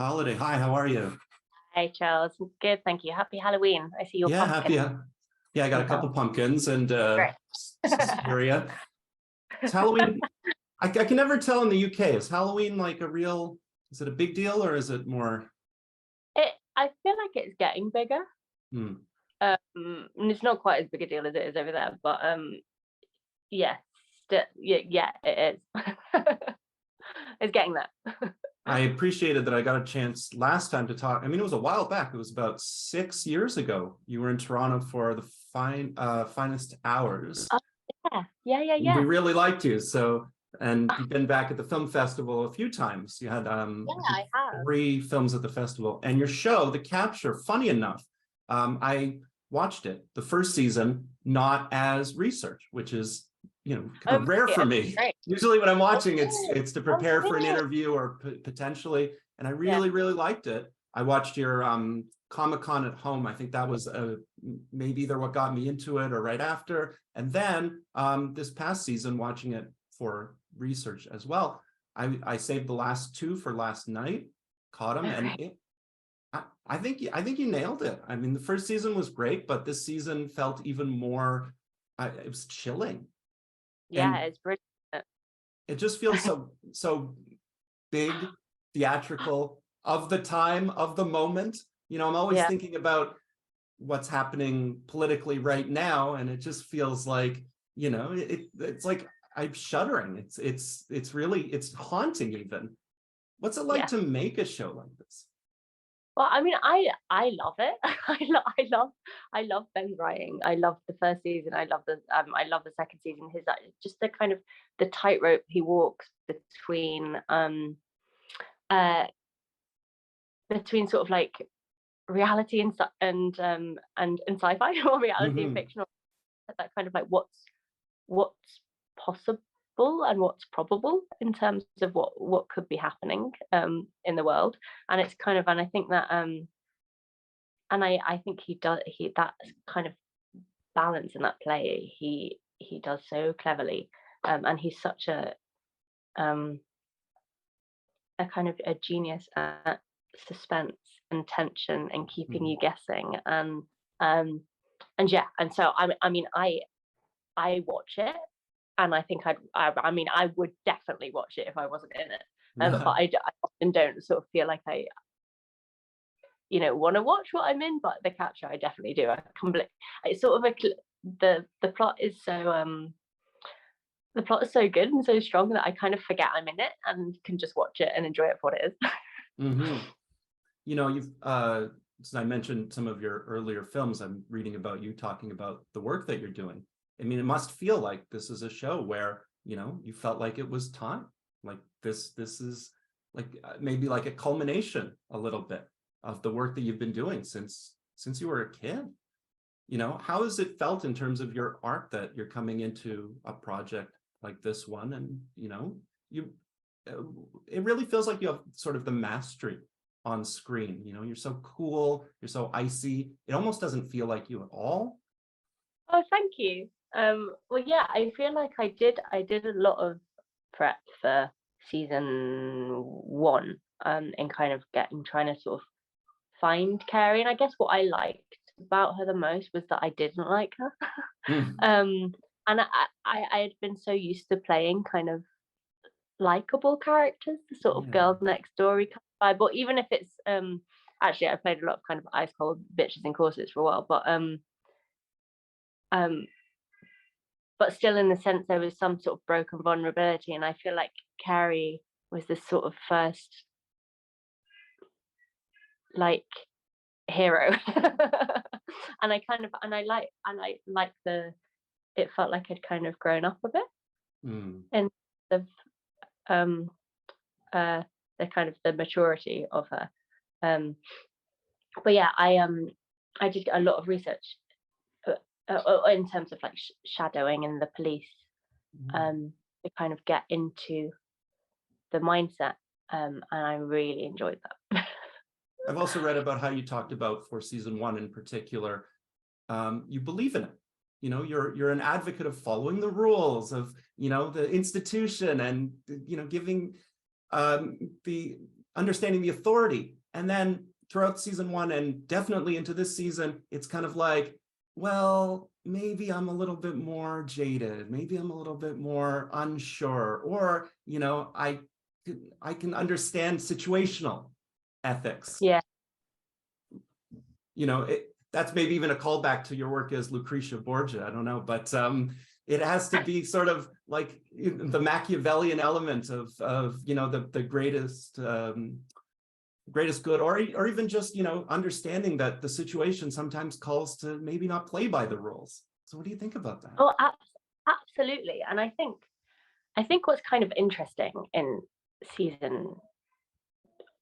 Holiday, hi, how are you? Hi, Charles. Good, thank you. Happy Halloween. I see your Yeah, happy. pumpkin. Yeah, I got a couple pumpkins and Great. Suspiria. It's Halloween. I can never tell in the UK. Is Halloween like is it a big deal or is it more? I feel like it's getting bigger. Hmm. And it's not quite as big a deal as it is over there, but yeah, yeah, it is. It's getting there. I appreciated that I got a chance last time to talk. I mean, it was a while back. It was about 6 years ago. You were in Toronto for the finest hours. Oh, We yeah. really liked you. And you've been back at the film festival a few times. You had I think I have. 3 films at the festival, and your show, The Capture, funny enough, I watched it the first season not as research, which is kind Oh, of rare for really? me. Great. Usually when I'm Oh, watching, good. it's to Oh, prepare for an good. interview or potentially, and I Yeah. really liked it. I watched your Comic-Con at home. I think that was maybe either what got me into it or right after. And then this past season, watching it for research as well, I saved the last 2 for last night, caught them, and I think you nailed it. I mean, the first season was great, but this season felt even more. It was chilling, Yeah, and it's brilliant. it just feels so big, theatrical, of the time, of the moment. I'm always Yeah, thinking about what's happening politically right now, and it just feels like it's like I'm shuddering. It's haunting even. What's it like yeah. to make a show like this? Well, I mean, I love it. I love Ben's writing. I love the first season. I love the second season. His just the kind of the tightrope he walks uh between sort of like reality and sci-fi, or reality and Hmm. fiction, or that kind of like what's possible and what's probable in terms of what could be happening in the world. And I think that and I think he that kind of balance in that play he does so cleverly. And he's such um a kind of a genius at suspense and tension and keeping Hmm. you guessing. Um and yeah, and so I mean I watch it, and I think I mean I would definitely watch it if I wasn't in it. But I often don't sort of feel like I want to watch what I'm in, but The Capture I definitely do. It's sort of the plot is so good and so strong that I kind of forget I'm in it and can just watch it and enjoy it for what it is. Hmm. You've since I mentioned some of your earlier films, I'm reading about you talking about the work that you're doing. I mean, it must feel like this is a show where you felt like it was time, like this is like maybe like a culmination a little bit of the work that you've been doing since you were a kid. How has it felt in terms of your art that you're coming into a project like this one, and you uh, it really feels like you have sort of the mastery on screen. You're so cool, you're so icy, it almost doesn't feel like you at all. Oh, thank you. Well, yeah, I feel like I did a lot of prep for season 1, and kind of trying to sort of find Carrie. And I guess what I liked about her the most was that I didn't like her. Mm. And I had been so used to playing kind of likable characters, the sort of Yeah. girl next door kind of vibe. But even if it's actually I played a lot of kind of ice cold bitches in corsets for a while, um but still in the sense there was some sort of broken vulnerability. And I feel like Carrie was the sort of first like hero. And I the it felt like I'd kind of grown up a bit Mm. in the um uh the kind of the maturity of her. But yeah, I did a lot of research, in terms of like shadowing and the police, Mm. to kind of get into the mindset, and I really enjoyed that. I've also read about how you talked about for season 1 in particular, you believe in it. You're an advocate of following the rules of the institution, and giving the understanding the authority. And then throughout season 1 and definitely into this season, it's kind of like, well, maybe I'm a little bit more jaded, maybe I'm a little bit more unsure, or, you know, I can understand situational ethics. Yeah. You know, that's maybe even a callback to your work as Lucretia Borgia, I don't know, but it has to be sort of like the Machiavellian element of you know, the greatest good, or even just, you know, understanding that the situation sometimes calls to maybe not play by the rules. So what do you think about that? Oh, absolutely. And I think what's kind of interesting in season,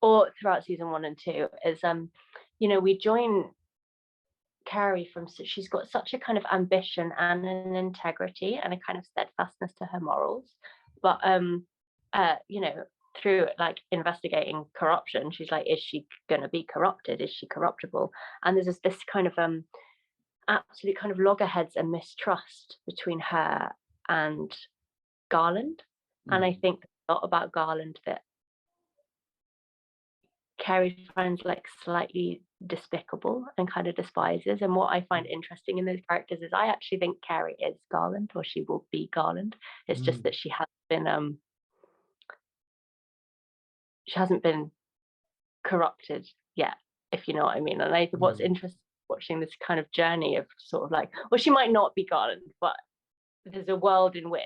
or throughout season 1 and 2, is you know, we join Carey from, she's got such a kind of ambition and an integrity and a kind of steadfastness to her morals, but you know, through like investigating corruption, she's like, is she going to be corrupted? Is she corruptible? And there's this kind of absolute kind of loggerheads and mistrust between her and Garland. And I think a lot about Garland that Carey finds like slightly despicable and kind of despises. And what I find interesting in those characters is I actually think Carey is Garland, or she will be Garland. It's just that she hasn't been corrupted yet, if you know what I mean. And I think what's interesting watching this kind of journey of sort of like, well, she might not be Garland, but there's a world in which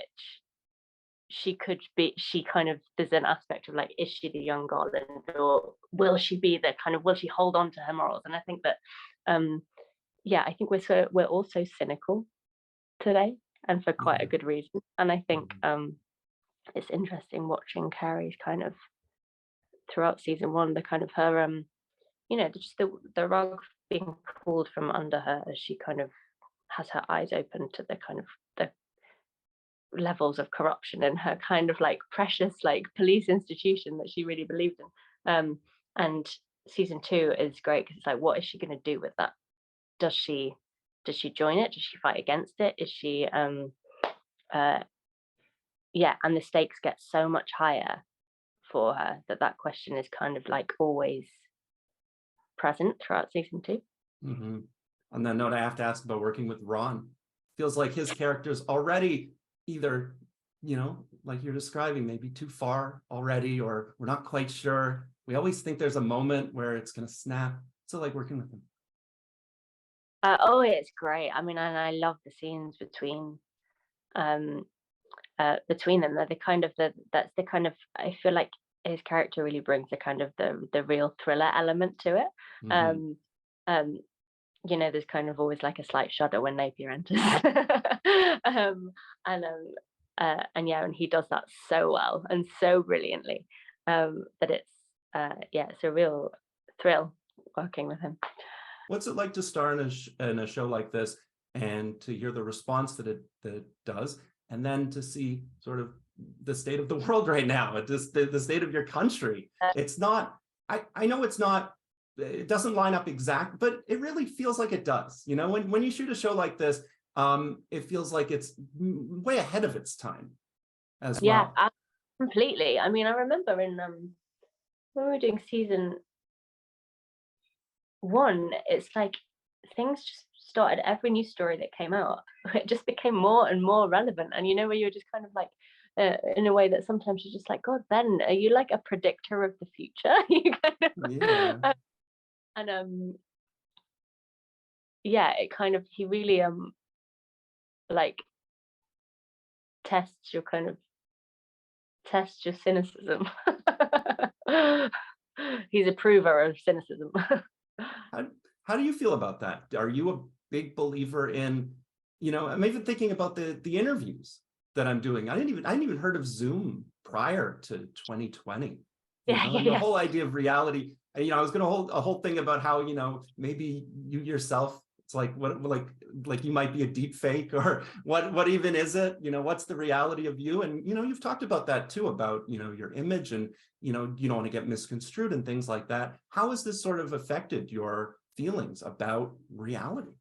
she could be, she kind of, there's an aspect of like, is she the young Garland, or will she be the kind of, will she hold on to her morals? And I think that yeah, I think we're also cynical today, and for quite a good reason. And I think it's interesting watching Carey's kind of throughout season 1, the kind of her you know, just the rug being pulled from under her as she kind of has her eyes open to the kind of the levels of corruption in her kind of like precious like police institution that she really believed in. And season 2 is great because it's like, what is she going to do with that? Does she join it? Does she fight against it? Is she yeah, and the stakes get so much higher for her that question is kind of like always present throughout season 2. On that note, I have to ask about working with Ron. Feels like his character's already either, you know, like you're describing, maybe too far already, or we're not quite sure. We always think there's a moment where it's going to snap. So like working with him. Oh, it's great. I mean, and I love the scenes between them. They're the kind of that's the kind of, I feel like his character really brings the kind of the real thriller element to it. You know, there's kind of always like a slight shudder when Napier enters. And yeah, and he does that so well and so brilliantly, that it's yeah, it's a real thrill working with him. What's it like to star in a show like this, and to hear the response that it does, and then to see sort of the state of the world right now, the state of your country? It's not, I know it's not, it doesn't line up exact, but it really feels like it does. You know, when you shoot a show like this, it feels like it's way ahead of its time as well. Yeah, completely. I mean, I remember in when we were doing season 1, it's like things just started, every new story that came out, it just became more and more relevant. And you know, where you're just kind of like, in a way that sometimes you're just like, God, Ben, are you like a predictor of the future? You kind of, yeah. And yeah, it kind of, he really like tests your cynicism. He's a prover of cynicism. How do you feel about that? Are you a big believer in, you know, I'm even thinking about the interviews that I'm doing. I didn't even heard of Zoom prior to 2020. The whole idea of reality. You know, I was going to hold a whole thing about how, you know, maybe you yourself, it's like, what, like you might be a deep fake, or what even is it? You know, what's the reality of you? And, you know, you've talked about that too, about, you know, your image, and, you know, you don't want to get misconstrued and things like that. How has this sort of affected your feelings about reality?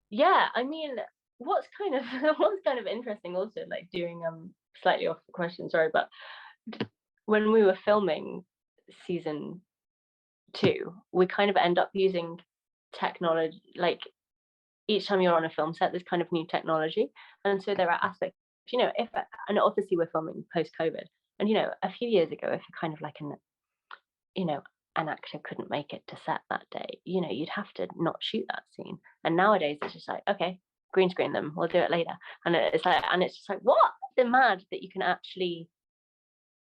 Yeah, I mean, what's kind of interesting also, like doing slightly off the question, sorry, but when we were filming season 2, we kind of end up using technology, like each time you're on a film set, there's kind of new technology. And so there are aspects, if, and obviously we're filming post COVID. And, a few years ago, if kind of like an actor couldn't make it to set that day, you'd have to not shoot that scene. And nowadays it's just like, okay, green screen them, we'll do it later. And it's just like, what? They're mad that you can actually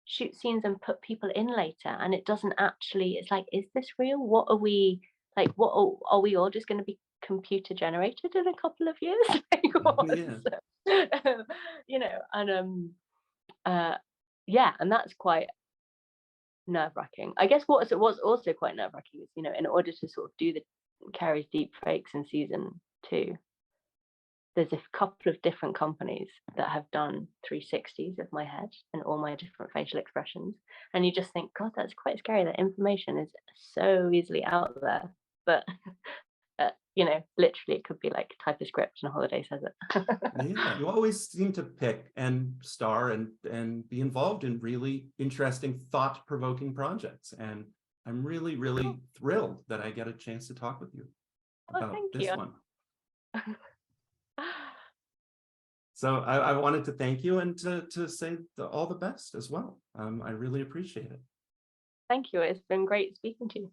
shoot scenes and put people in later, and it doesn't actually, it's like, is this real? What are we, like, what are we all just going to be computer generated in a couple of years? Like, what? Yeah. So, and yeah, and that's quite nerve-wracking. I guess what was also quite nerve-wracking is, in order to sort of do the Carrie's deep fakes in season 2, there's a couple of different companies that have done 360s of my head and all my different facial expressions. And you just think, God, that's quite scary. That information is so easily out there. But, literally it could be like type a script and Holliday says it. Yeah, you always seem to pick and star and be involved in really interesting, thought-provoking projects. And I'm really, really thrilled that I get a chance to talk with you about this one. So I wanted to thank you and to say all the best as well. I really appreciate it. Thank you. It's been great speaking to you.